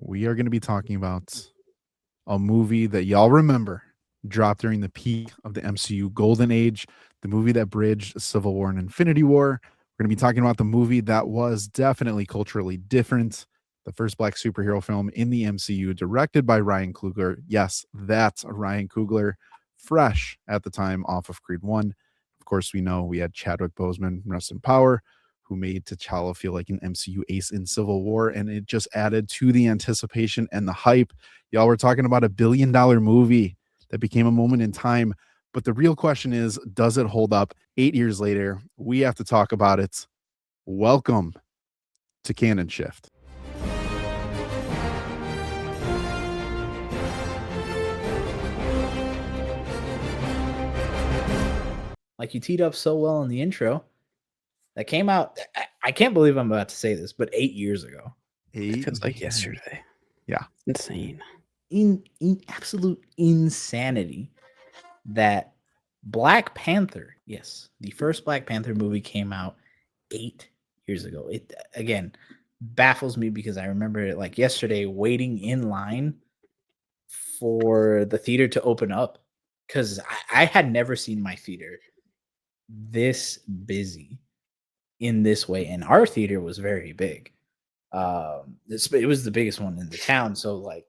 we are going to be talking about a movie that y'all remember dropped during the peak of the MCU Golden Age, the movie that bridged Civil War and Infinity War. We're going to be talking about the movie that was definitely culturally different, the first black superhero film in the MCU, directed by Ryan Coogler. Yes, that's Ryan Coogler, fresh at the time off of Creed 1. Of course, we know we had Chadwick Boseman, rest in power, who made T'Challa feel like an MCU ace in Civil War, and it just added to the anticipation and the hype. Y'all were talking about $1 billion movie that became a moment in time, but the real question is, does it hold up? 8 years later, we have to talk about it. Welcome to Canon Shift. Like you teed up so well in the intro, that came out. I can't believe I'm about to say this, but 8 years ago. It feels like yesterday. Yeah. Insane. In absolute insanity that Black Panther, yes, the first Black Panther movie came out 8 years ago. It again baffles me because I remember it like yesterday waiting in line for the theater to open up because I had never seen my theater this busy in this way, and our theater was very big. It was the biggest one in the town, so like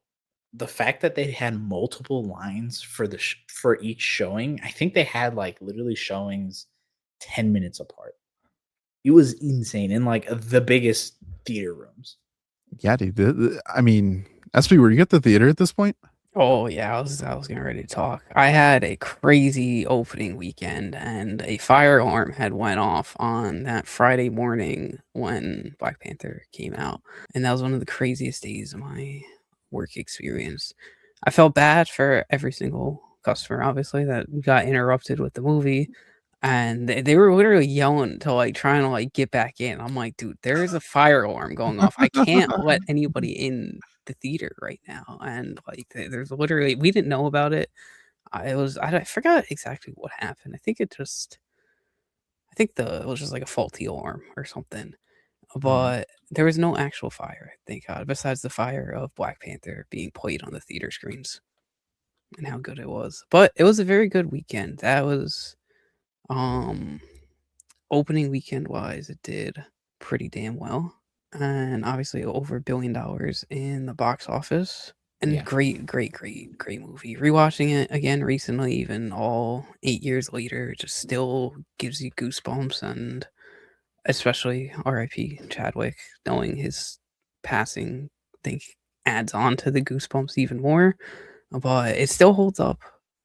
the fact that they had multiple lines for for each showing, I think they had like literally showings 10 minutes apart. It was insane in like the biggest theater rooms. Yeah, dude. I mean, SP, were you at the theater at this point? Oh yeah, I was getting ready to talk. I had a crazy opening weekend, and a fire alarm had went off on that Friday morning when Black Panther came out, and that was one of the craziest days of my work experience. I felt bad for every single customer, obviously, that got interrupted with the movie. And they were literally yelling to like trying to like get back in. I'm like, dude, there is a fire alarm going off. I can't let anybody in the theater right now. And like, there's literally, we didn't know about it. I forgot exactly what happened. It was just like a faulty alarm or something. But there was no actual fire, thank God, besides the fire of Black Panther being played on the theater screens and how good it was. But it was a very good weekend. That was opening weekend wise, it did pretty damn well, and obviously over $1 billion in the box office. And Yeah. great movie. Rewatching it again recently, even all 8 years later, it just still gives you goosebumps. And especially R.I.P. Chadwick, knowing his passing, I think adds on to the goosebumps even more. But it still holds up.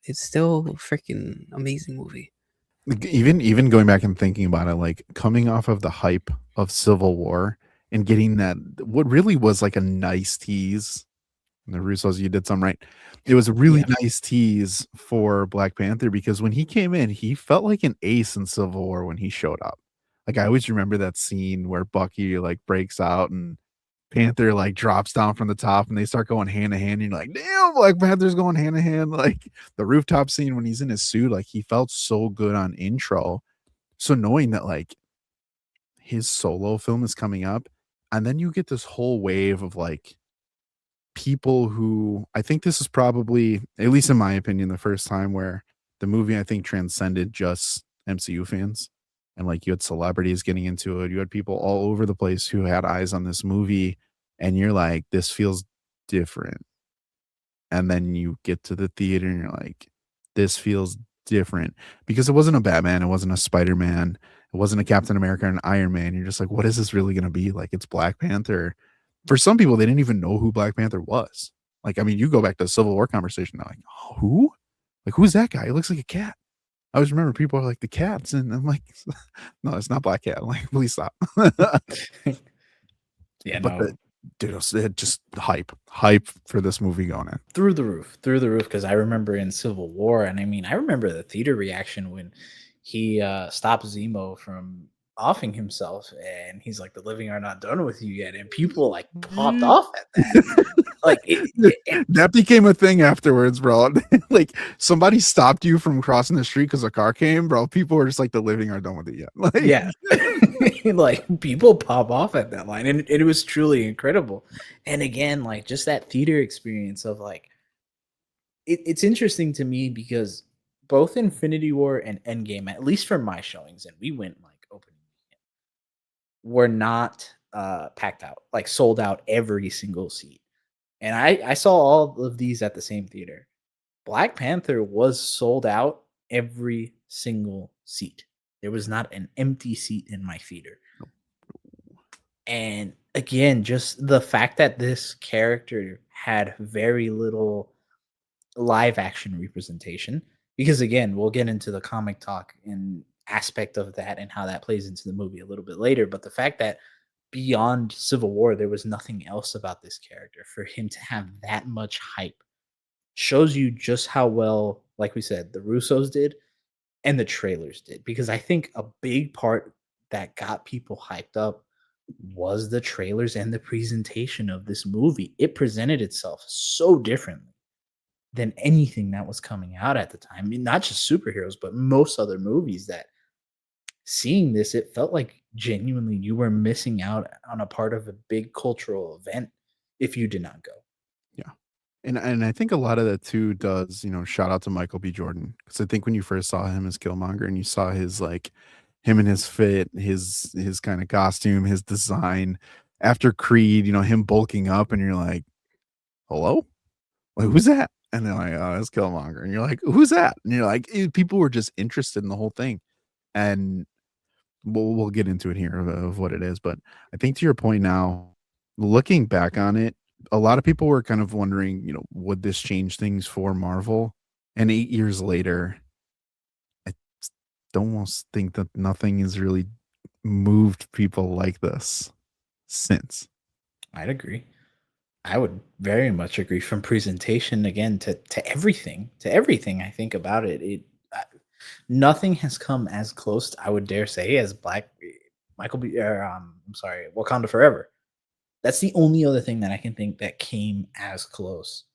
It's still a freaking amazing movie. Even going back and thinking about it, like coming off of the hype of Civil War and getting that, what really was like a nice tease. And the Russos, you did something right. It was a really nice tease for Black Panther because when he came in, he felt like an ace in Civil War when he showed up. Like I always remember that scene where Bucky like breaks out and Panther like drops down from the top and they start going hand to hand. And you're like, damn, Black Panther's going hand to hand. Like the rooftop scene when he's in his suit, like he felt so good on intro. So knowing that like his solo film is coming up, and then you get this whole wave of like people who, I think this is probably, at least in my opinion, the first time where the movie I think transcended just MCU fans. And like you had celebrities getting into it. You had people all over the place who had eyes on this movie. And you're like, this feels different. And then you get to the theater and you're like, this feels different. Because it wasn't a Batman. It wasn't a Spider-Man. It wasn't a Captain America or an Iron Man. You're just like, what is this really going to be? Like, it's Black Panther. For some people, they didn't even know who Black Panther was. Like, I mean, you go back to the Civil War conversation. They're like, oh, who? Like, who's that guy? He looks like a cat. I always remember people are like the cats, and I'm like, no, it's not Black Cat. I'm like, please stop. Yeah, but no. Dude, it just hype for this movie going in through the roof. Because I remember in Civil War, and I mean, I remember the theater reaction when he stopped Zemo from offing himself, and he's like, "The living are not done with you yet," and people like popped off at that. Like that became a thing afterwards, bro. Like somebody stopped you from crossing the street because a car came, bro. People were just like, "The living are done with it yet." Like, yeah. like people pop off at that line, and it was truly incredible. And again, like just that theater experience of like it's interesting to me because both Infinity War and Endgame, at least for my showings, and we went like opening weekend, were not packed out, like sold out every single seat. And I saw all of these at the same theater. Black Panther was sold out every single seat. There was not an empty seat in my theater. And again, just the fact that this character had very little live action representation, because again, we'll get into the comic talk and aspect of that and how that plays into the movie a little bit later. But the fact that beyond Civil War, there was nothing else about this character for him to have that much hype shows you just how well, like we said, the Russos did and the trailers did. Because I think a big part that got people hyped up was the trailers and the presentation of this movie. It presented itself so differently than anything that was coming out at the time. I mean, not just superheroes, but most other movies that seeing this, it felt like genuinely you were missing out on a part of a big cultural event if you did not go. Yeah. And I think a lot of that too does, shout out to Michael B. Jordan. Because I think when you first saw him as Killmonger and you saw his like him and his fit, his kind of costume, his design after Creed, him bulking up and you're like, hello? Like, who's that? And they're like, oh, it's Killmonger. And you're like, who's that? And you're like, people were just interested in the whole thing. And we'll get into it here of what it is. But I think to your point now, looking back on it, a lot of people were kind of wondering, would this change things for Marvel? And 8 years later, I almost think that nothing has really moved people like this since. I'd agree. I would very much agree. From presentation again to everything I think about it. Nothing has come as close, I would dare say, as Michael B. I'm sorry, Wakanda Forever. That's the only other thing that I can think that came as close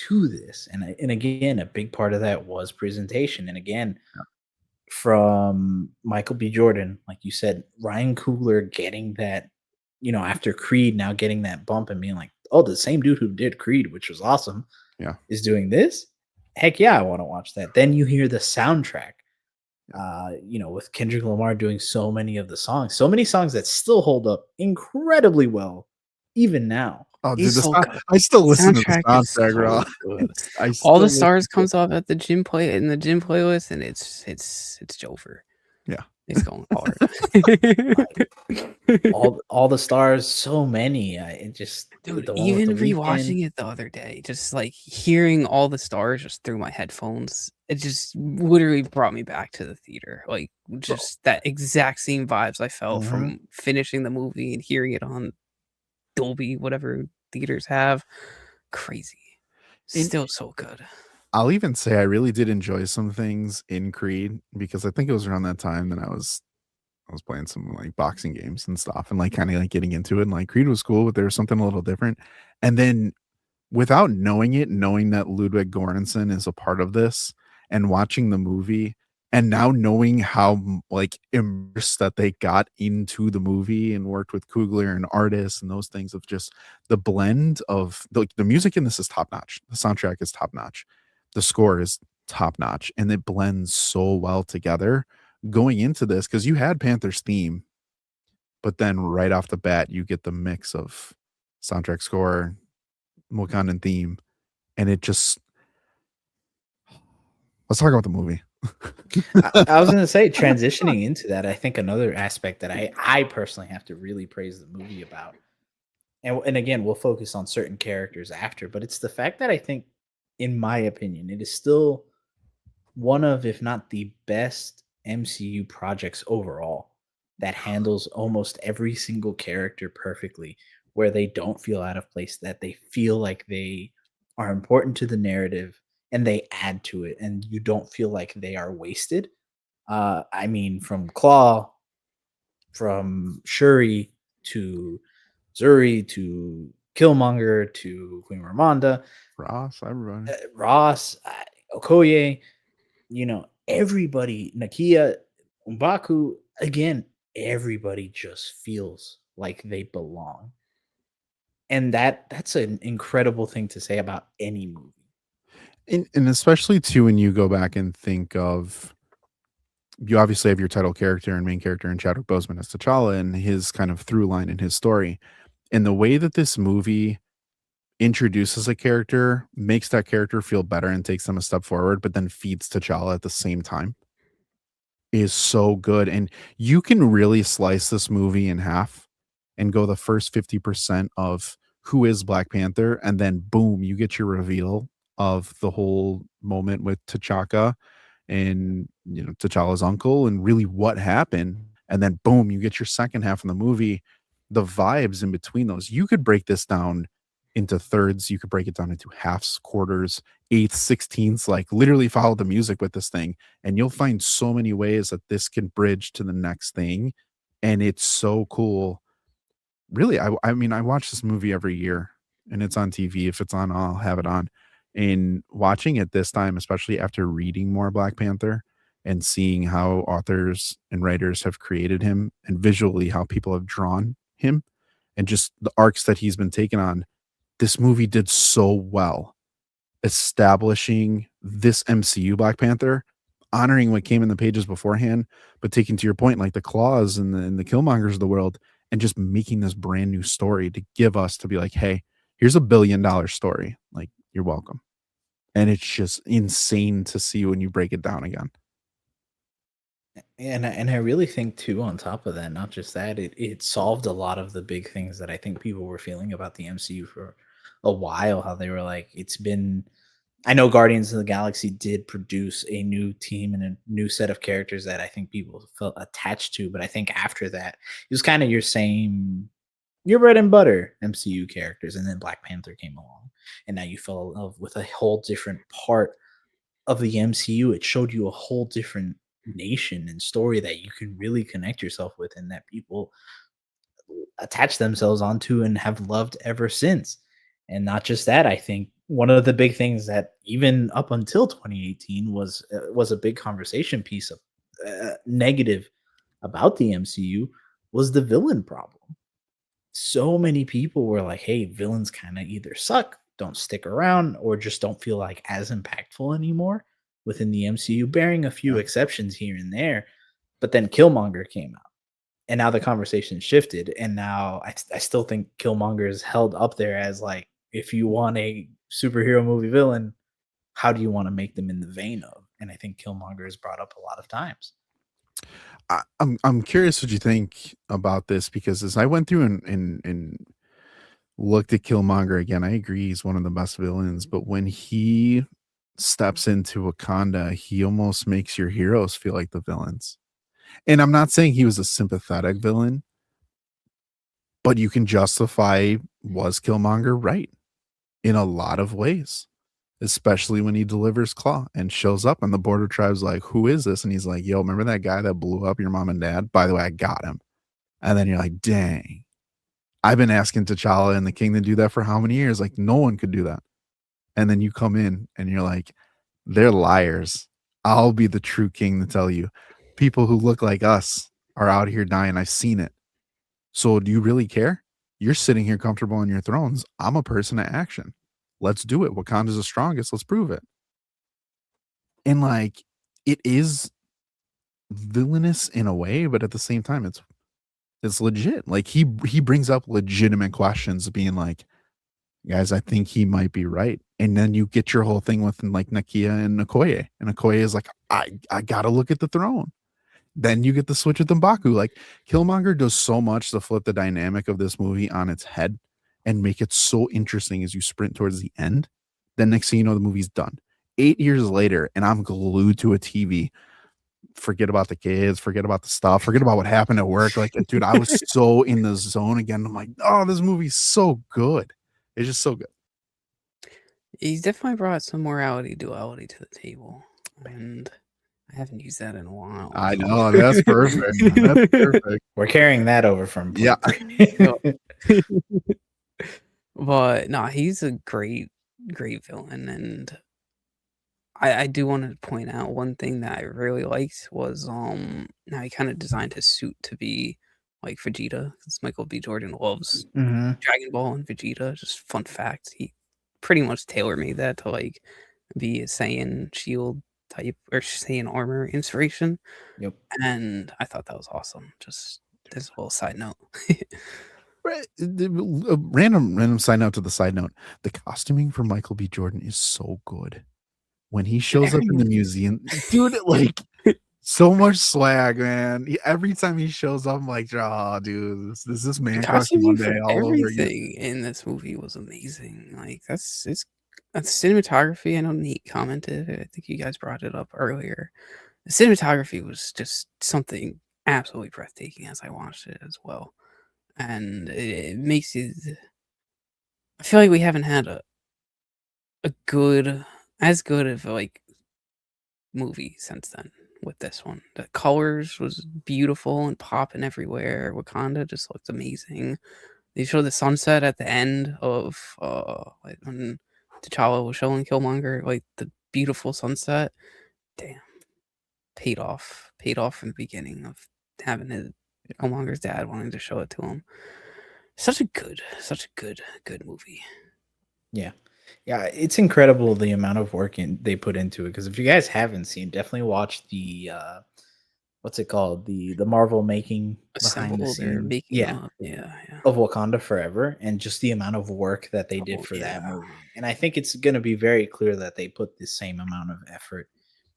to this. And again, a big part of that was presentation. And again, from Michael B. Jordan, like you said, Ryan Coogler getting that, after Creed, now getting that bump and being like, oh, the same dude who did Creed, which was awesome, is doing this. Heck yeah, I want to watch that. Then you hear the soundtrack, with Kendrick Lamar doing so many of the songs, so many songs that still hold up incredibly well, even now. Oh, dude, So good. I still listen to the Soundtrack is soundtrack, bro. so good. I All still the listen Stars to comes off at the gym playlist, and it's Jover. Yeah. It's going hard. all the stars, so many. It just Dude, the one with even the rewatching Weeknd. it the other day, just like hearing all the stars just through my headphones, it just literally brought me back to the theater. Like just that exact same vibes I felt from finishing the movie and hearing it on Dolby, whatever theaters have. Crazy. Still so good. I'll even say I really did enjoy some things in Creed because I think it was around that time that I was playing some like boxing games and stuff and like kind of like getting into it. And like Creed was cool, but there was something a little different. And then without knowing it, knowing that Ludwig Göransson is a part of this and watching the movie and now knowing how like immersed that they got into the movie and worked with Coogler and artists and those things of just the blend of the music in this is top notch. The soundtrack is top notch. The score is top notch and it blends so well together going into this because you had Panther's theme, but then right off the bat, you get the mix of soundtrack score, Wakandan theme, and it just let's talk about the movie. I was going to say, transitioning into that, I think another aspect that I personally have to really praise the movie about, and again, we'll focus on certain characters after, but it's the fact that I think, in my opinion, it is still one of, if not the best MCU projects overall that handles almost every single character perfectly, where they don't feel out of place, that they feel like they are important to the narrative and they add to it, and you don't feel like they are wasted. I mean, from Claw, from Shuri to Zuri to Killmonger to Queen Ramonda, Ross, everybody. Ross, Okoye, everybody, Nakia, M'Baku, again, everybody just feels like they belong. And that's an incredible thing to say about any movie. And especially too when you go back and think of, you obviously have your title character and main character in Chadwick Boseman as T'Challa and his kind of through line in his story. And the way that this movie introduces a character makes that character feel better and takes them a step forward, but then feeds T'Challa at the same time is so good. And you can really slice this movie in half and go the first 50% of who is Black Panther, and then boom, you get your reveal of the whole moment with T'Chaka and T'Challa's uncle and really what happened. And then boom, you get your second half of the movie, the vibes in between those. You could break this down into thirds, you could break it down into halves, quarters, eighths, sixteenths, like literally follow the music with this thing. And you'll find so many ways that this can bridge to the next thing. And it's so cool. Really, I mean, I watch this movie every year and it's on TV. If it's on, I'll have it on. And watching it this time, especially after reading more Black Panther and seeing how authors and writers have created him and visually how people have drawn him and just the arcs that he's been taken on, this movie did so well establishing this MCU Black Panther, honoring what came in the pages beforehand, but taking, to your point, like the Claws and the Killmongers of the world, and just making this brand new story to give us to be like, hey, here's $1 billion story. Like, you're welcome. And it's just insane to see when you break it down again. And I really think too, on top of that, not just that, it solved a lot of the big things that I think people were feeling about the MCU for a while. How they were like, it's been, I know Guardians of the Galaxy did produce a new team and a new set of characters that I think people felt attached to, but I think after that, it was kind of your same, your bread and butter MCU characters, and then Black Panther came along, and now you fell in love with a whole different part of the MCU. It showed you a whole different nation and story that you can really connect yourself with, and that people attach themselves onto and have loved ever since. And not just that, I think one of the big things that even up until 2018 was a big conversation piece of negative about the MCU was the villain problem. So many people were like, "Hey, villains kind of either suck, don't stick around, or just don't feel like as impactful anymore within the MCU," bearing a few Yeah. exceptions here and there. But then Killmonger came out, and now the conversation shifted, and now I still think Killmonger is held up there as like, if you want a superhero movie villain, how do you want to make them in the vein of? And I think Killmonger is brought up a lot of times. I'm curious what you think about this, because as I went through and looked at Killmonger again, I agree he's one of the best villains, but when he steps into Wakanda, he almost makes your heroes feel like the villains. And I'm not saying he was a sympathetic villain, but you can justify, was Killmonger right in a lot of ways, especially when he delivers Claw and shows up and the border tribe's like, who is this? And he's like, yo, remember that guy that blew up your mom and dad? By the way, I got him. And then you're like, dang, I've been asking T'Challa and the king to do that for how many years? Like, no one could do that. And then you come in and you're like, they're liars. I'll be the true king to tell you. People who look like us are out here dying. I've seen it. So do you really care? You're sitting here comfortable on your thrones. I'm a person of action. Let's do it. Wakanda's the strongest. Let's prove it. And like, it is villainous in a way, but at the same time, it's legit. Like he brings up legitimate questions, being like, guys, I think he might be right. And then you get your whole thing with like Nakia and Okoye. And Okoye is like, I gotta look at the throne. Then you get the switch with M'Baku. Like Killmonger does so much to flip the dynamic of this movie on its head and make it so interesting as you sprint towards the end. Then next thing you know, the movie's done. 8 years later, and I'm glued to a TV. Forget about the kids, forget about the stuff, forget about what happened at work. Like, dude, I was so in the zone again. I'm like, oh, this movie's so good. It's just so good. He's definitely brought some morality duality to the table, and I haven't used that in a while. I know, that's perfect. That's perfect. We're carrying that over from Yeah. But no, he's a great villain, and I do want to point out one thing that I really liked was how he kind of designed his suit to be like Vegeta, because Michael B. Jordan loves Mm-hmm. Dragon Ball and Vegeta. Just fun fact, he pretty much tailor made that to like be a Saiyan shield type or Saiyan armor inspiration, Yep. and I thought that was awesome. Just this little side note. Random side note to the side note. The costuming for Michael B. Jordan is so good. When he shows up in the museum, dude, like so much swag, man. Every time he shows up, I'm like, oh, dude, this is man crush Costuming for Monday all over again. everything in this movie was amazing. Like that's cinematography. I know Nate commented. I think you guys brought it up earlier. The cinematography was just something absolutely breathtaking as I watched it as well, and it makes it. I feel like we haven't had a good as good of like movie since then with this one. The colors was beautiful and popping everywhere. Wakanda just looked amazing. They showed the sunset at the end of like when T'Challa was showing Killmonger, like the beautiful sunset. Damn, paid off from the beginning of having his Killmonger's dad wanting to show it to him. Such a good movie. Yeah. Yeah, it's incredible the amount of work they put into it. Because if you guys haven't seen, definitely watch the what's it called? The Marvel making behind the Assembled or scenes. making Yeah. up. Yeah. Of Wakanda Forever, and just the amount of work that they did Oh, for that yeah. movie. And I think it's gonna be very clear that they put the same amount of effort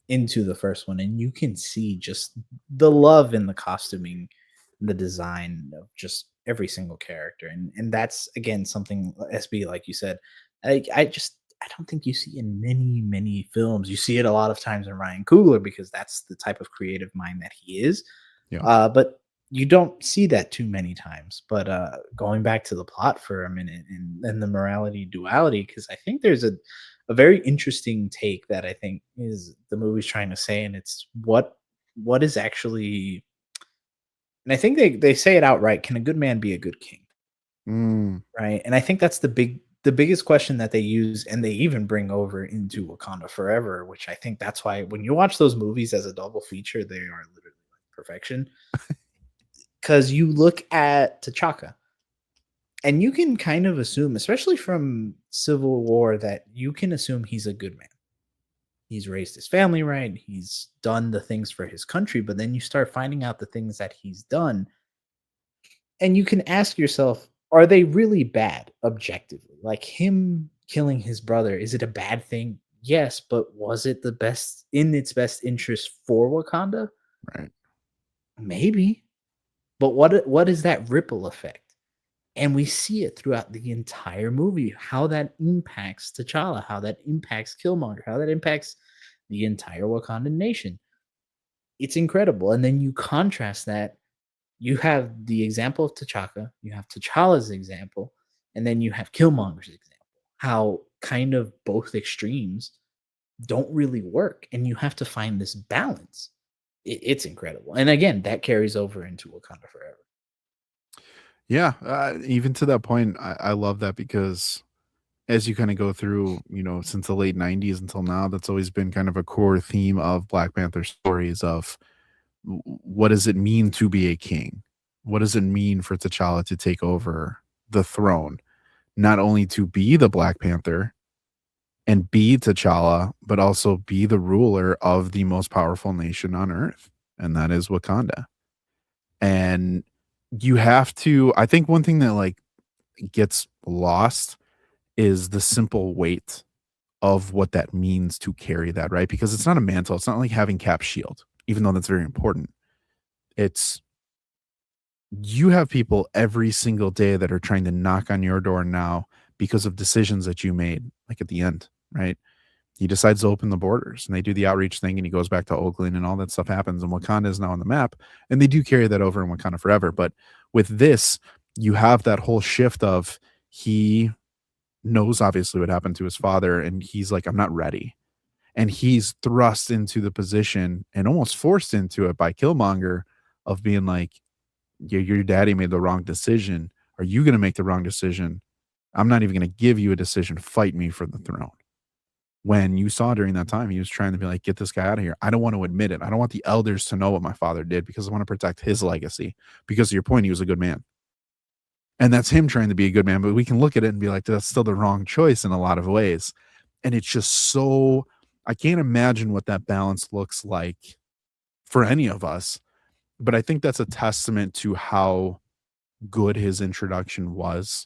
into the first one, and you can see just the love in the costuming, the design of just every single character, and that's again something SB, like you said, I don't think you see in many films. You see it a lot of times in Ryan Coogler because that's the type of creative mind that he is. Yeah. But you don't see that too many times. But going back to the plot for a minute and the morality duality, because I think there's a very interesting take that I think is the movie's trying to say, and it's what is actually, and I think they say it outright: can a good man be a good king? Mm, Right? And I think that's the biggest question that they use, and they even bring over into Wakanda Forever, which I think that's why when you watch those movies as a double feature, they are literally like perfection. Because you look at T'Chaka, and you can kind of assume, especially from Civil War, that you can assume he's a good man. He's raised his family right. He's done the things for his country, but then you start finding out the things that he's done, and you can ask yourself, are they really bad objectively? Like him killing his brother, is it a bad thing? Yes, but was it the best in its best interest for Wakanda? right. Maybe. But what is that ripple effect? And we see it throughout the entire movie, how that impacts T'Challa, how that impacts Killmonger, how that impacts the entire Wakandan nation. It's incredible. And then you contrast that. You have the example of T'Chaka, you have T'Challa's example, and then you have Killmonger's example. How kind of both extremes don't really work, and you have to find this balance. It's incredible. And again, that carries over into Wakanda Forever. Yeah, even to that point, I love that because as you kind of go through, since the late 90s until now, that's always been kind of a core theme of Black Panther stories of what does it mean to be a king? What does it mean for T'Challa to take over the throne? Not only to be the Black Panther and be T'Challa, but also be the ruler of the most powerful nation on earth, and that is Wakanda. And you have to, I think one thing that like gets lost is the simple weight of what that means to carry that, right? Because it's not a mantle. It's not like having Cap's shield, even though that's very important. It's you have people every single day that are trying to knock on your door now because of decisions that you made, like at the end, right? He decides to open the borders and they do the outreach thing and he goes back to Oakland and all that stuff happens. And Wakanda is now on the map and they do carry that over in Wakanda Forever. But with this, you have that whole shift of he knows obviously what happened to his father and he's like, I'm not ready. And he's thrust into the position and almost forced into it by Killmonger of being like, your daddy made the wrong decision. Are you going to make the wrong decision? I'm not even going to give you a decision. Fight me for the throne. when you saw during that time, he was trying to be like, "Get this guy out of here. I don't want to admit it. I don't want the elders to know what my father did because I want to protect his legacy." Because to your point, he was a good man. And that's him trying to be a good man, but we can look at it and be like, that's still the wrong choice in a lot of ways. And it's just so I can't imagine what that balance looks like for any of us. But I think that's a testament to how good his introduction was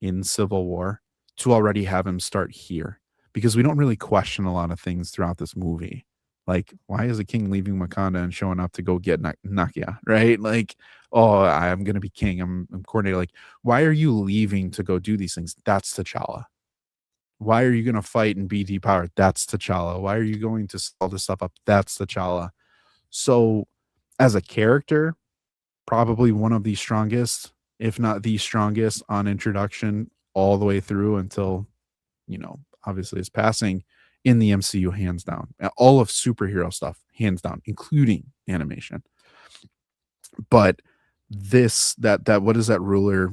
in Civil War to already have him start here. Because we don't really question a lot of things throughout this movie. Like, why is a king leaving Wakanda and showing up to go get Nakia, right? Like, oh, I'm gonna be king. I'm coordinated. Like, why are you leaving to go do these things? That's T'Challa. Why are you gonna fight and be depowered? That's T'Challa. Why are you going to set all this stuff up? That's T'Challa. So, as a character, probably one of the strongest, if not the strongest, on introduction all the way through until, obviously his passing in the MCU, hands down. All of superhero stuff, hands down, including animation. But what does that ruler,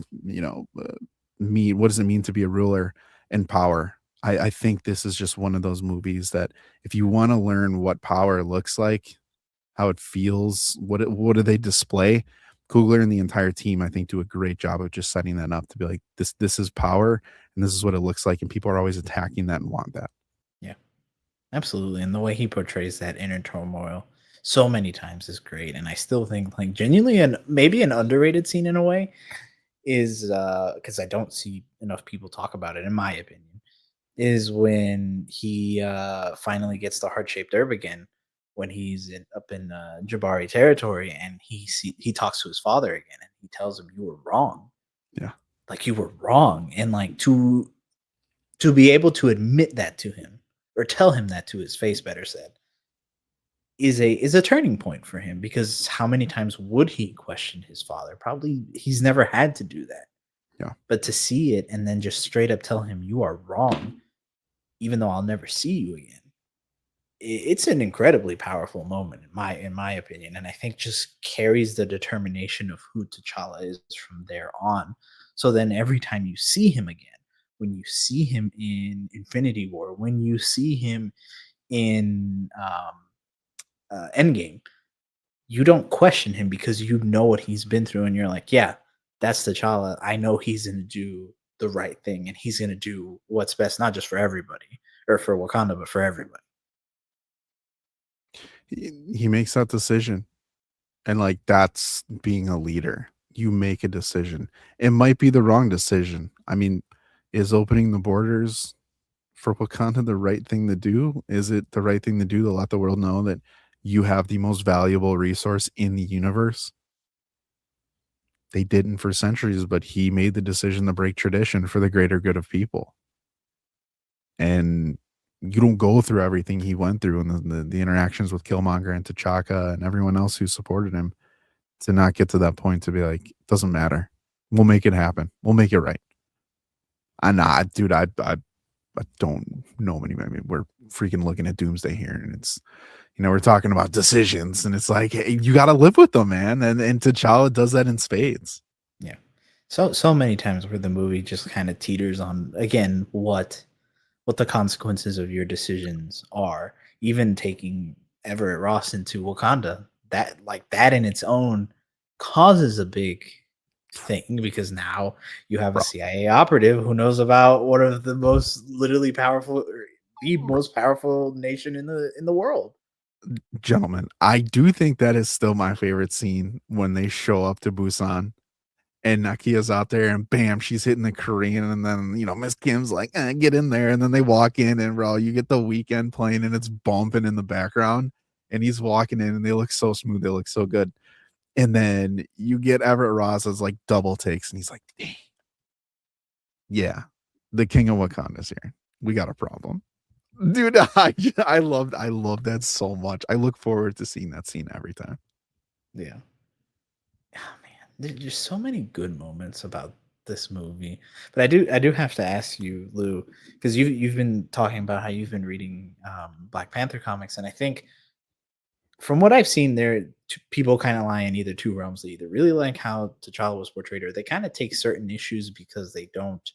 mean? What does it mean to be a ruler and power? I think this is just one of those movies that if you want to learn what power looks like, how it feels, what do they display? Coogler and the entire team, I think, do a great job of just setting that up to be like, this is power and this is what it looks like. And people are always attacking that and want that. Yeah, absolutely. And the way he portrays that inner turmoil so many times is great. And I still think, like, genuinely, and maybe an underrated scene in a way is because I don't see enough people talk about it, in my opinion, is when he finally gets the heart-shaped herb again, when he's up in Jabari territory, and he talks to his father again, and he tells him, "You were wrong. Yeah. Like, you were wrong." And like to be able to admit that to him, or tell him that to his face, better said, is a turning point for him, because how many times would he question his father? Probably he's never had to do that. Yeah. But to see it and then just straight up tell him, "You are wrong, even though I'll never see you again." It's an incredibly powerful moment in my opinion, and I think just carries the determination of who T'Challa is from there on. So then every time you see him again, when you see him in Infinity War, when you see him in Endgame, you don't question him because you know what he's been through, and you're like, yeah, that's T'Challa. I know he's gonna do the right thing, and he's gonna do what's best, not just for everybody or for Wakanda, but for everybody. He makes that decision. And like that's being a leader. You make a decision. It might be the wrong decision. I mean, is opening the borders for Wakanda the right thing to do? Is it the right thing to do to let the world know that you have the most valuable resource in the universe? They didn't for centuries, but he made the decision to break tradition for the greater good of people. And you don't go through everything he went through and the interactions with Killmonger and T'Chaka and everyone else who supported him to not get to that point to be like, doesn't matter. We'll make it happen. We'll make it right. Dude, I don't know many. I mean, we're freaking looking at Doomsday here, and it's we're talking about decisions, and it's like, hey, you got to live with them, man. And T'Challa does that in spades. Yeah. So many times where the movie just kind of teeters on, again, what the consequences of your decisions are. Even taking Everett Ross into Wakanda, that in its own causes a big thing, because now you have a Bro. CIA operative who knows about one of the most literally powerful, or the most powerful nation in the world. Gentlemen, I do think that is still my favorite scene when they show up to Busan and Nakia's out there and bam, she's hitting the Korean. And then, Miss Kim's like, get in there. And then they walk in and bro, you get the Weekend playing and it's bumping in the background and he's walking in and they look so smooth. They look so good. And then you get Everett Ross as like double takes and he's like, dang. Yeah, the king of Wakanda's here. We got a problem. Dude, I love that so much. I look forward to seeing that scene every time. Yeah. Oh man, there's so many good moments about this movie. But I do have to ask you, Lou, because you've been talking about how you've been reading Black Panther comics, and I think from what I've seen, people kind of lie in either two realms. They either really like how T'Challa was portrayed, or they kind of take certain issues because they don't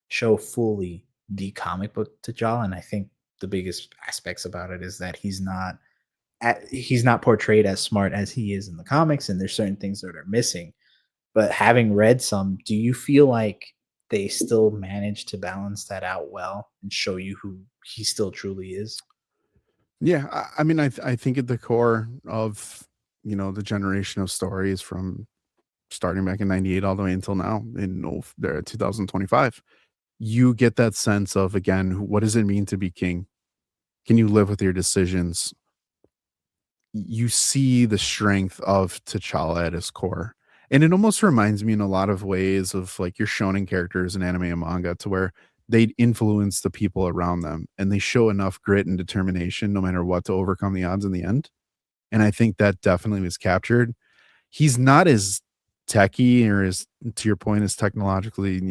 show fully the comic book T'Challa. And I think the biggest aspects about it is that he's not portrayed as smart as he is in the comics, and there's certain things that are missing. But having read some, do you feel like they still manage to balance that out well and show you who he still truly is? Yeah, I mean, I think at the core of the generation of stories from starting back in '98 all the way until now in 2025, you get that sense of again, what does it mean to be king? Can you live with your decisions? You see the strength of T'Challa at his core. And it almost reminds me in a lot of ways of like your shonen characters in anime and manga to where they influence the people around them and they show enough grit and determination no matter what to overcome the odds in the end. And I think that definitely was captured. He's not as techy or as to your point as technologically,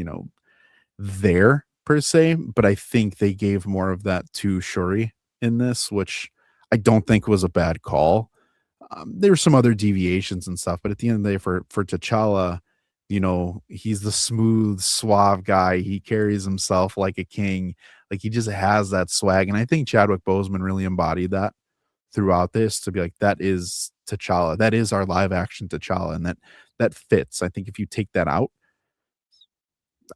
there per se, but I think they gave more of that to Shuri in this, which I don't think was a bad call. There were some other deviations and stuff, but at the end of the day, for T'Challa, he's the smooth, suave guy. He carries himself like a king. Like he just has that swag, and I think Chadwick Boseman really embodied that throughout this to be like that is T'Challa. That is our live action T'Challa, and that fits. I think if you take that out,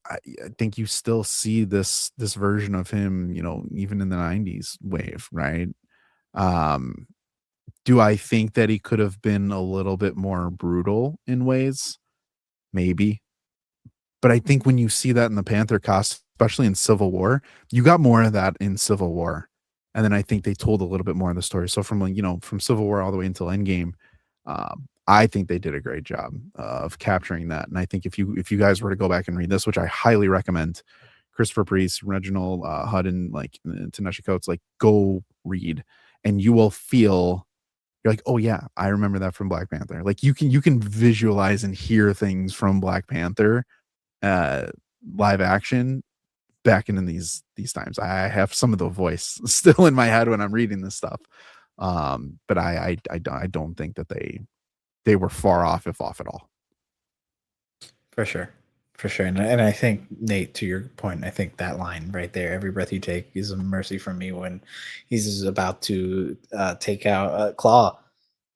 I think you still see this version of him, even in the '90s wave, right? Um, do I think that he could have been a little bit more brutal in ways? Maybe. But I think when you see that in the Panther costume, especially in Civil War, you got more of that in Civil War. And then I think they told a little bit more of the story. So from like, from Civil War all the way until Endgame, I think they did a great job of capturing that. And I think if you guys were to go back and read this, which I highly recommend, Christopher Priest, Reginald Hudden, like Taneshi Coates, like go read, and you will feel you're like, oh yeah, I remember that from Black Panther. Like you can visualize and hear things from Black Panther uh live action back in these times. I have some of the voice still in my head when I'm reading this stuff. But I don't think that they were far off, if off at all. For sure. For sure. And I think, Nate, to your point, I think that line right there, every breath you take is a mercy from me, when he's about to take out Claw,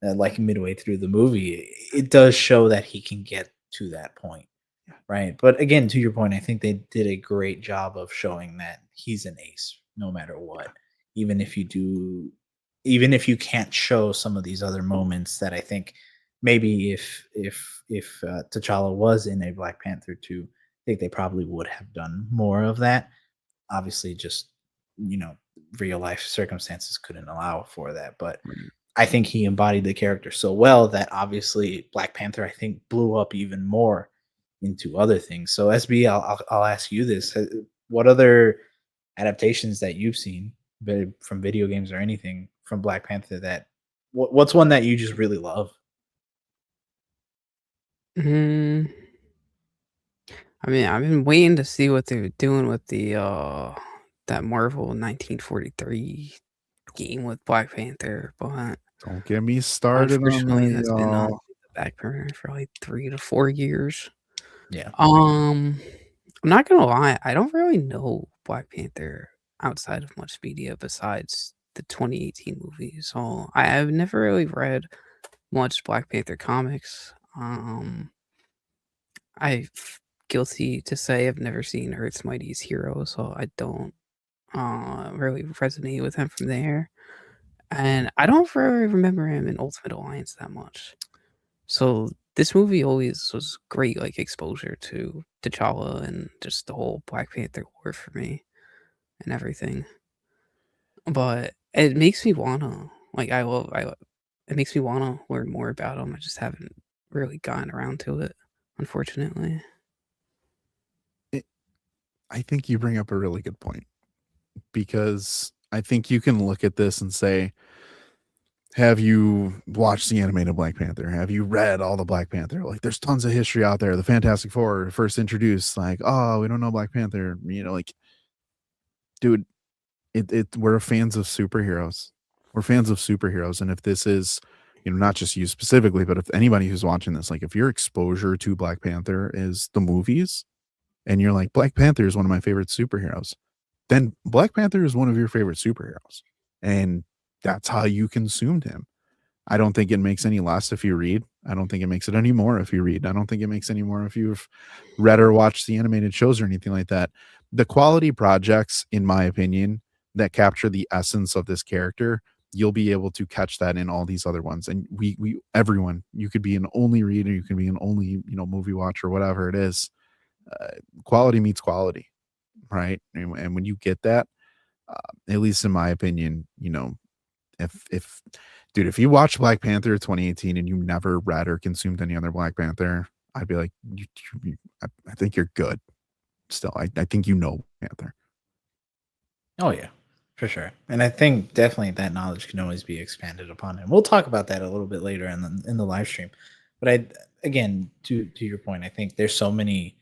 like midway through the movie, it does show that he can get to that point. Right. But again, to your point, I think they did a great job of showing that he's an ace no matter what. Even if you do, even if you can't show some of these other moments that I think maybe if T'Challa was in a Black Panther 2, I think they probably would have done more of that. Obviously, just you know, real life circumstances couldn't allow for that. But Right. I think he embodied the character so well that obviously Black Panther, I think, blew up even more into other things. So SB, I'll ask you this: what other adaptations that you've seen, from video games or anything, from Black Panther, that what's one that you just really love? Mm, I mean, I've been waiting to see what they're doing with the that Marvel 1943 game with Black Panther, but Don't get me started on unfortunately that, that's been on y'all. the back burner for like 3 to 4 years. Yeah, I'm not gonna lie, I don't really know Black Panther outside of much media besides the 2018 movie, so I've never really read much Black Panther comics. I guilty to say I've never seen Earth's Mightiest Hero, so I don't really resonate with him from there. And I don't really remember him in Ultimate Alliance that much. So this movie always was great, like exposure to T'Challa and just the whole Black Panther war for me and everything. But it makes me wanna like it makes me wanna learn more about him. I just haven't really gotten around to it, unfortunately. It, I think you bring up a really good point because I think you can look at this and say, have you watched the animated Black Panther? Have you read all the Black Panther? Like, there's tons of history out there. The Fantastic Four were first introduced, like, oh, we don't know Black Panther. Like, dude, we're fans of superheroes. We're fans of superheroes. And if this is, not just you specifically, but if anybody who's watching this, like, if your exposure to Black Panther is the movies and you're like, Black Panther is one of my favorite superheroes, then Black Panther is one of your favorite superheroes, and that's how you consumed him. I don't think it makes any less if you read. I don't think it makes it any more if you read. I don't think it makes any more if you've read or watched the animated shows or anything like that. The quality projects, in my opinion, that capture the essence of this character, you'll be able to catch that in all these other ones. And everyone, you could be an only reader, you can be an only, movie watcher, whatever it is. Quality meets quality, right? And when you get that, at least in my opinion, if dude, if you watched Black Panther 2018 and you never read or consumed any other Black Panther, I'd be like, I think you're good. Still, I think Panther. Oh yeah, for sure. And I think definitely that knowledge can always be expanded upon, and we'll talk about that a little bit later in the live stream. But again, to your point, I think there's so many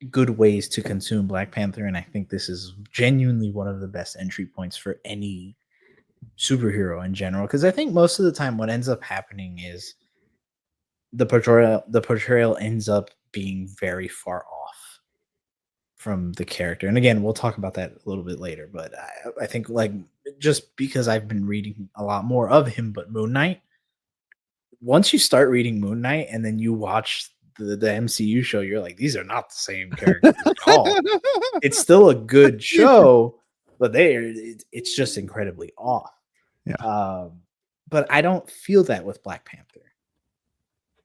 good ways to consume Black Panther, and I think this is genuinely one of the best entry points for any superhero in general, because I think most of the time what ends up happening is the portrayal ends up being very far off from the character. And again, we'll talk about that a little bit later, but I think, like, just because I've been reading a lot more of him, but Moon Knight, once you start reading Moon Knight and then you watch the MCU show, you're like, these are not the same characters at all. It's still a good show, but it's just incredibly off. Yeah. But I don't feel that with Black Panther,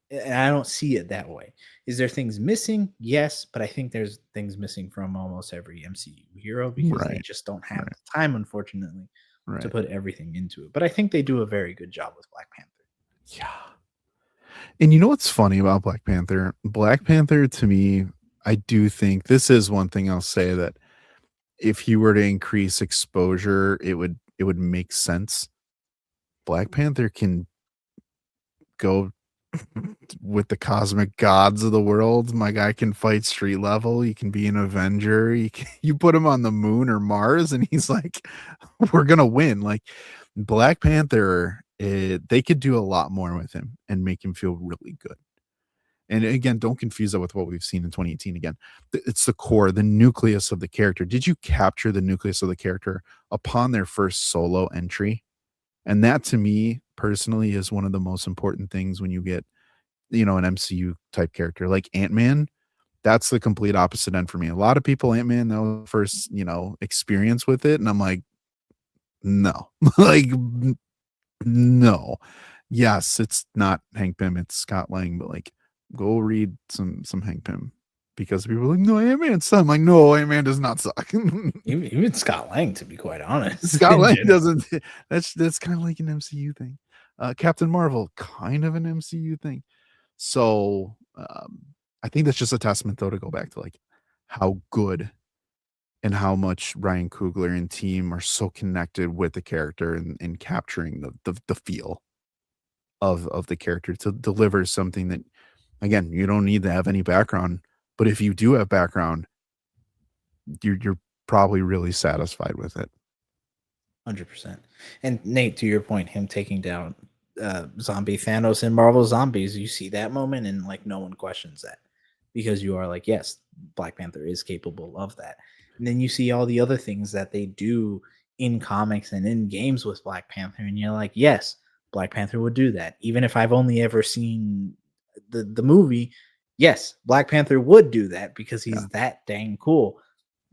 and I don't see it that way. Is there things missing? Yes, but I think there's things missing from almost every MCU hero because they Right. just don't have Right. the time, unfortunately, to Right. put everything into it. But I think they do a very good job with Black Panther. Yeah. And you know what's funny about Black Panther? Black Panther, to me, I do think this is one thing I'll say, that if you were to increase exposure, it would make sense. Black Panther can go with the cosmic gods of the world. My guy can fight street level. He can be an Avenger. You put him on the moon or Mars, and he's like, "We're gonna win." Like, Black Panther, they could do a lot more with him and make him feel really good. And again, don't confuse that with what we've seen in 2018. Again, it's the core, the nucleus of the character. Did you capture the nucleus of the character upon their first solo entry? And that, to me personally, is one of the most important things when you get, an MCU type character like Ant-Man. That's the complete opposite end for me. A lot of people, Ant-Man, that was first, experience with it. And I'm like, no, like, no. Yes, it's not Hank Pym, it's Scott Lang, but like, go read some Hank Pym, because people are like, no, Ant-Man sucks. I'm like, no, Ant-Man does not suck. Even Scott Lang, to be quite honest. Scott Lang doesn't. That's kind of like an MCU thing. Captain Marvel, kind of an MCU thing. So I think that's just a testament, though, to go back to like how good and how much Ryan Coogler and team are so connected with the character and capturing the feel of the character to deliver something that, again, you don't need to have any background, but if you do have background, you're probably really satisfied with it. 100%. And Nate, to your point, him taking down zombie Thanos in Marvel Zombies, you see that moment and like no one questions that, because you are like, yes, Black Panther is capable of that. And then you see all the other things that they do in comics and in games with Black Panther, and you're like, yes, Black Panther would do that. Even if I've only ever seen the movie, yes, Black Panther would do that because he's that dang cool.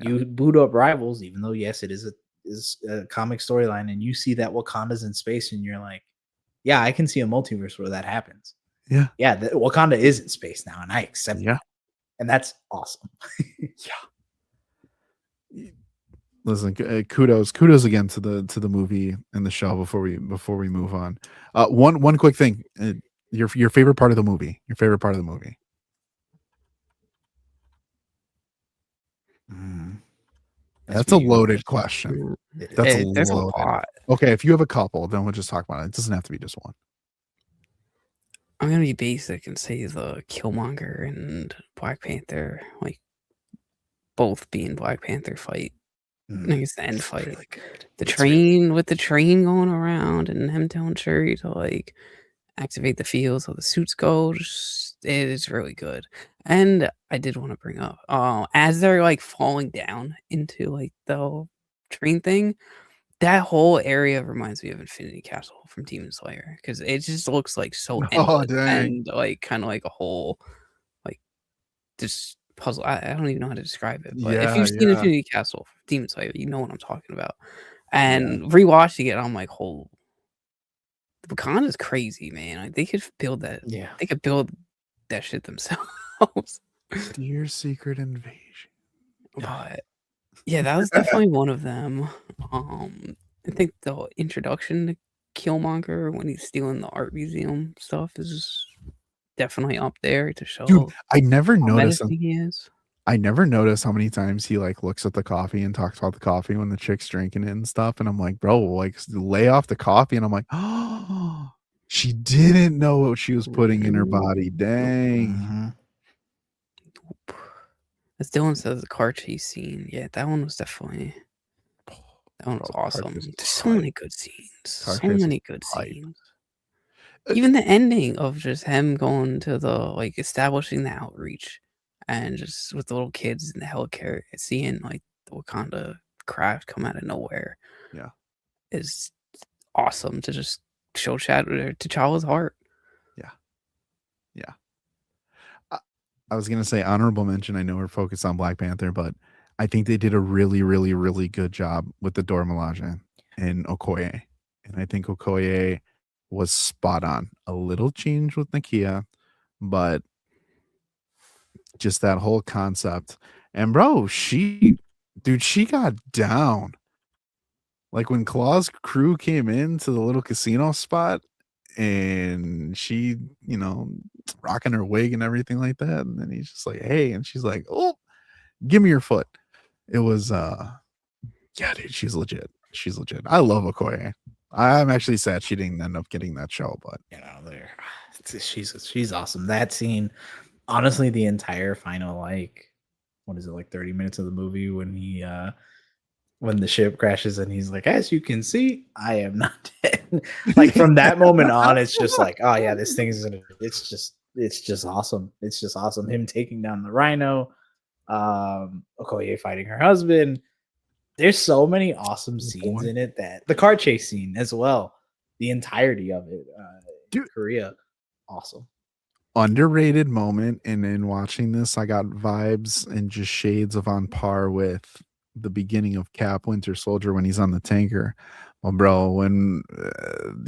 You boot up Rivals, even though yes, it is a comic storyline, and you see that Wakanda's in space, and you're like, yeah, I can see a multiverse where that happens. Yeah. Wakanda is in space now, and I accept that. And that's awesome. Listen, kudos again to the movie and the show before we move on. One quick thing, your favorite part of the movie. Your favorite part of the movie. That's a loaded question. There's a lot. Okay, if you have a couple, then we'll just talk about it. It doesn't have to be just one. I'm gonna be basic and say the Killmonger and Black Panther, like both being Black Panther fight. I think it's the end fight. Really good. The train with the train going around and him telling Shuri to like activate the field so the suits go. Just It is really good. And I did want to bring up, as they're like falling down into like the train thing, that whole area reminds me of Infinity Castle from Demon Slayer because it just looks like so Oh, endless dang. and like kind of like a whole like just puzzle. I don't even know how to describe it, but if Yeah, you've seen yeah. Infinity Castle from Demon Slayer, you know what I'm talking about. And rewatching it, I'm like, whole Wakanda's crazy, man. Like, they could build that. Yeah. They could build that shit themselves. Dear Secret Invasion. But yeah, that was definitely one of them. I think the introduction to Killmonger when he's stealing the art museum stuff is definitely up there to show Dude, I never how noticed. menacing he is. I never noticed how many times he like looks at the coffee and talks about the coffee when the chick's drinking it and stuff. And I'm like, bro, like lay off the coffee. And I'm like, oh, she didn't know what she was putting in her body. Dang. Mhm. As Dylan says, the car chase scene. Yeah, that one was definitely that one was Bro, car awesome. chase was There's so hype. many good scenes. Car So chase many was good hype. scenes. Even the ending of just him going to the like establishing the outreach and just with the little kids in the helicarrier, seeing like the Wakanda craft come out of nowhere. Yeah. Is awesome to just show T'Challa's heart. Yeah. Yeah. I was gonna say honorable mention. I know we're focused on Black Panther, but I think they did a really, really, really good job with the Dora Milaje and Okoye. And I think Okoye was spot on. A little change with Nakia, but just that whole concept. And bro, she got down. Like when Claw's crew came into the little casino spot and she, rocking her wig and everything like that. And then he's just like, hey, and she's like, oh, give me your foot. It was yeah, dude, she's legit. She's legit. I love Okoye. I'm actually sad she didn't end up getting that show, but she's awesome. That scene, honestly, the entire final like 30 minutes of the movie when he when the ship crashes and he's like, as you can see, I am not dead. Like from that moment on, it's just like, oh yeah, this thing is gonna it's just awesome. It's just awesome. Him taking down the rhino, Okoye fighting her husband. There's so many awesome scenes in it that the car chase scene as well, the entirety of it, Dude. Korea, awesome. Underrated moment, and in watching this, I got vibes and just shades of on par with the beginning of Cap Winter Soldier when he's on the tanker. Well, bro, when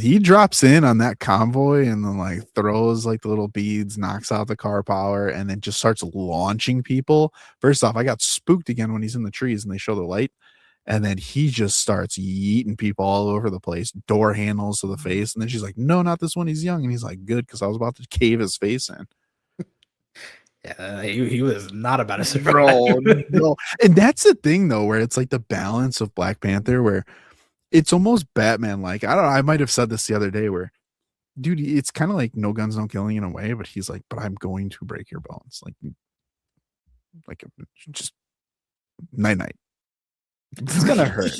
he drops in on that convoy and then like throws like the little beads, knocks out the car power, and then just starts launching people. First off, I got spooked again when he's in the trees and they show the light. And then he just starts yeeting people all over the place, door handles to the face. And then she's like, no, not this one. He's young. And he's like, good, because I was about to cave his face in. Yeah, he was not about to survive. Bro, no. And that's the thing, though, where it's like the balance of Black Panther, where it's almost Batman like. I don't know. I might have said this the other day where, dude, it's kind of like No Guns, No Killing in a way, but he's like, but I'm going to break your bones. Like just night night. It's gonna hurt.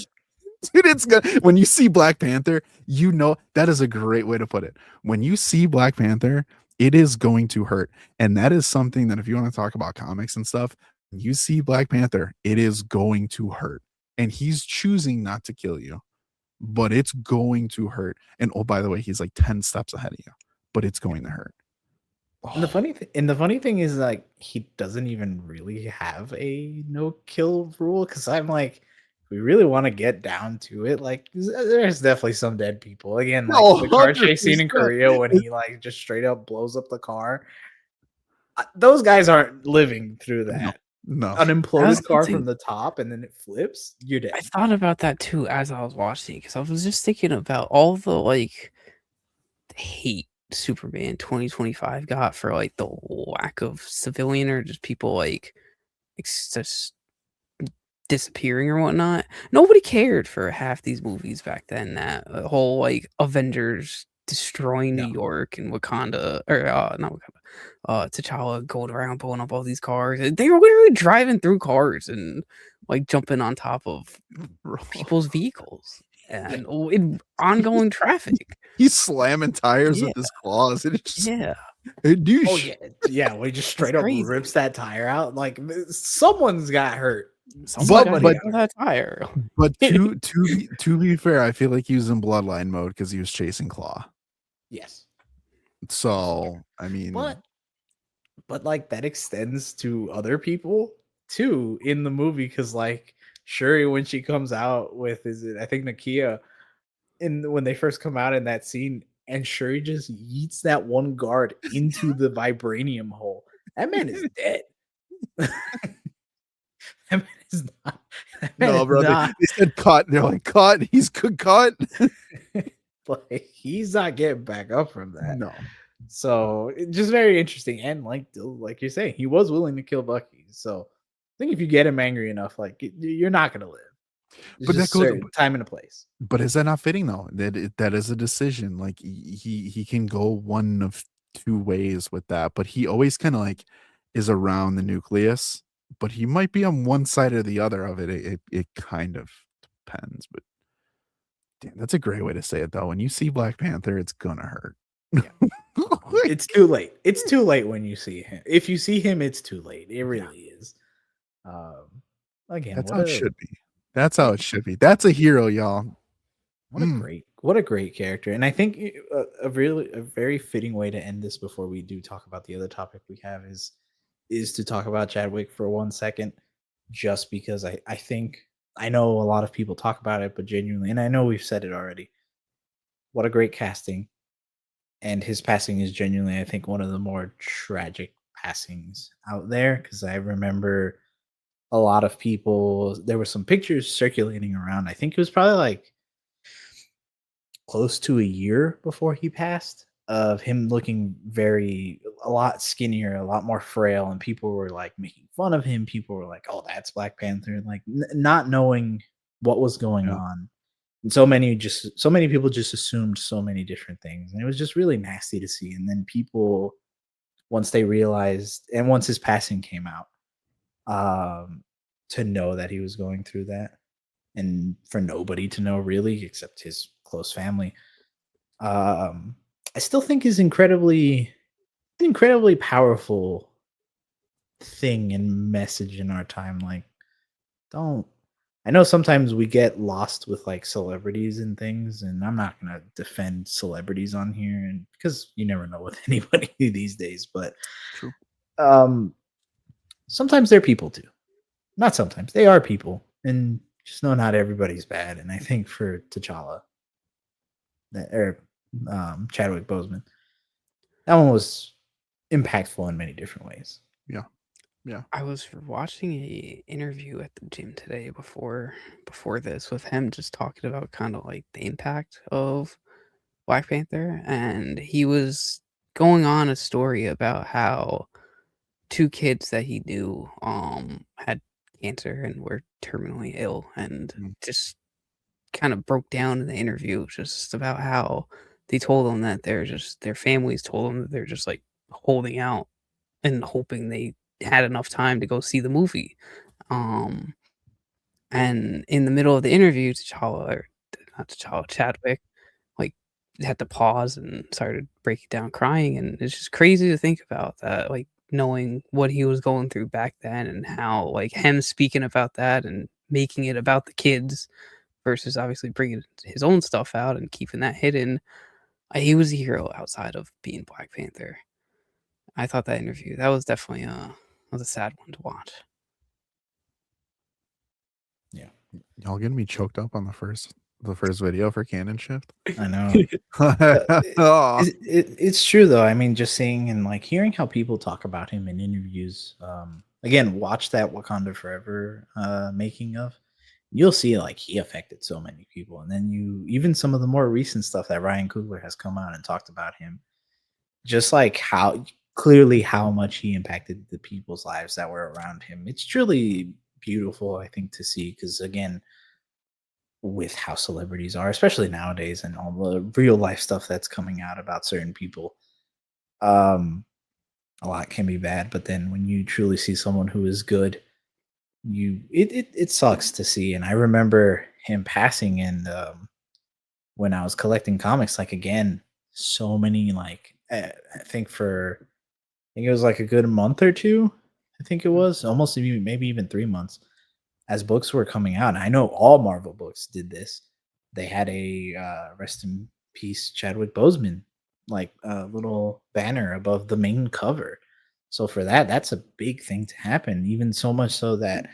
Dude, it's good. When you see Black Panther, you know that is a great way to put it. When you see Black Panther, it is going to hurt. And that is something that if you want to talk about comics and stuff, when you see Black Panther, it is going to hurt. And he's choosing not to kill you, but it's going to hurt. And oh, by the way, he's like 10 steps ahead of you, but it's going to hurt. And the funny thing is like he doesn't even really have a no kill rule because I'm like, if we really want to get down to it, like there's definitely some dead people. Again, like Oh, the car chase scene in 100%. Korea when he like just straight up blows up the car. Those guys aren't living through that. No. An imploded That's car something- from the top and then it flips, you're dead. I thought about that too as I was watching because I was just thinking about all the like hate Superman 2025 got for like the lack of civilian or just people like just disappearing or whatnot. Nobody cared for half these movies back then. That whole like Avengers destroying New York and Wakanda or not Wakanda, T'Challa going around blowing up all these cars. They were literally driving through cars and like jumping on top of people's vehicles and in ongoing traffic. He's slamming tires Yeah. with his claws. And it's just, Yeah. Douche. Oh yeah. When he just straight up crazy. rips that tire out, like someone's got hurt. Someone got Somebody hit got with hurt. that tire. But to be fair, I feel like he was in bloodline mode because he was chasing Claw. Yes, So I mean, but like that extends to other people too in the movie because like Shuri when she comes out with I think Nakia when they first come out in that scene and Shuri just yeets that one guard into the vibranium hole. That man is dead. That man is not. That man no, is bro. They not. said cut. They're like cut. He's cut. Like he's not getting back up from that. No. So just very interesting, and like you're saying, he was willing to kill Bucky. So I think if you get him angry enough, like you're not gonna live. There's But that just goes. certain time and a place. But is that not fitting though? That is a decision. Like he can go one of two ways with that, but he always kind of like is around the nucleus. But he might be on one side or the other of it. It kind of depends. But damn, that's a great way to say it though. When you see Black Panther, it's gonna hurt. Yeah. It's too late. It's too late when you see him. If you see him, it's too late. It really is. Again, That's how it should be. That's how it should be. That's a hero, y'all. What a great character. And I think a very fitting way to end this before we do talk about the other topic we have is to talk about Chadwick for 1 second, just because I think I know a lot of people talk about it, but genuinely, and I know we've said it already. What a great casting. And his passing is genuinely, I think, one of the more tragic passings out there. Because I remember a lot of people, there were some pictures circulating around. I think it was probably like close to a year before he passed of him looking a lot skinnier, a lot more frail, and people were like making fun of him. People were like, "Oh, that's Black Panther," and like not knowing what was going on. And so many people just assumed so many different things, and it was just really nasty to see. And then people, once they realized, and once his passing came out, to know that he was going through that, and for nobody to know really except his close family, I still think is incredibly powerful thing and message in our time. Like, don't I know sometimes we get lost with like celebrities and things, and I'm not gonna defend celebrities on here, and because you never know with anybody these days, but True. Sometimes they're people too. Not sometimes, they are people, and just know not everybody's bad. And I think for T'Challa, Chadwick Boseman, that one was impactful in many different ways. Yeah. I was watching a interview at the gym today before this with him just talking about kind of like the impact of Black Panther, and he was going on a story about how two kids that he knew had cancer and were terminally ill, and just kind of broke down in the interview just about how they told him that their families told them that they're just like holding out and hoping they had enough time to go see the movie. And in the middle of the interview, Chadwick, like had to pause and started breaking down crying. And it's just crazy to think about that, like knowing what he was going through back then and how like him speaking about that and making it about the kids versus obviously bringing his own stuff out and keeping that hidden. He was a hero outside of being Black Panther. I thought that interview, that was definitely was a sad one to watch. Yeah. Y'all getting me choked up on the first video for Canon Shift. I know. Oh. It's true though. I mean, just seeing and like hearing how people talk about him in interviews. Again, watch that Wakanda Forever making of. You'll see like he affected so many people, and then even some of the more recent stuff that Ryan Coogler has come out and talked about him, just like how clearly how much he impacted the people's lives that were around him. It's truly beautiful, I think, to see because again, with how celebrities are, especially nowadays, and all the real life stuff that's coming out about certain people, a lot can be bad. But then when you truly see someone who is good, it sucks to see. And I remember him passing, and when I was collecting comics, like again, so many like I think it was like a good month or two. I think it was almost maybe even 3 months as books were coming out. And I know all Marvel books did this. They had a rest in peace Chadwick Boseman like a little banner above the main cover. So for that, that's a big thing to happen. Even so much so that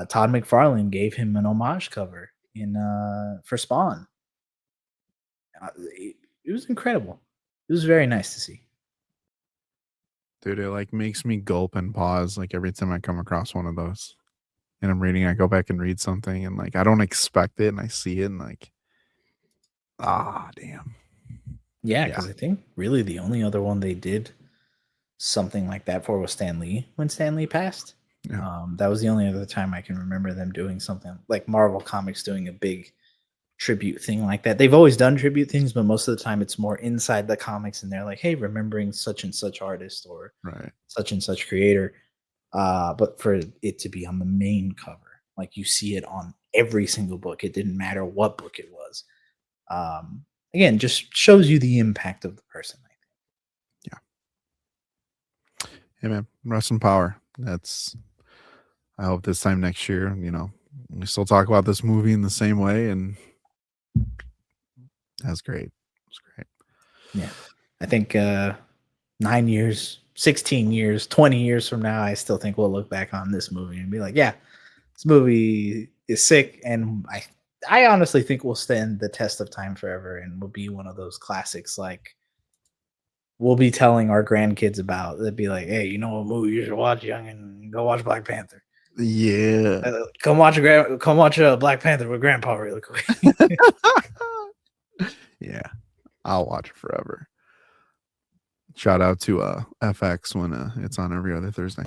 Todd McFarlane gave him an homage cover in for Spawn. It was incredible. It was very nice to see. Dude, it like makes me gulp and pause like every time I come across one of those. And I'm reading, I go back and read something and like I don't expect it and I see it and like damn. Yeah, Yeah. because I think really the only other one they did something like that for was Stan Lee when Stan Lee passed. Yeah. That was the only other time I can remember them doing something like Marvel Comics doing a big tribute thing like that. They've always done tribute things, but most of the time it's more inside the comics and they're like, hey, remembering such and such artist or Right. such and such creator. But for it to be on the main cover, like you see it on every single book, it didn't matter what book it was. Again, just shows you the impact of the person. I think. Hey man, rest in power. I hope this time next year, we still talk about this movie in the same way, and that's great. It's great. Yeah. I think 9 years, 16 years, 20 years from now, I still think we'll look back on this movie and be like, yeah, this movie is sick. And I honestly think will stand the test of time forever and will be one of those classics like we'll be telling our grandkids about. They'd be like, hey, you know what movie you should watch, young, and go watch Black Panther. Yeah. Come watch Black Panther with Grandpa really quick. Yeah. I'll watch it forever. Shout out to FX when it's on every other Thursday.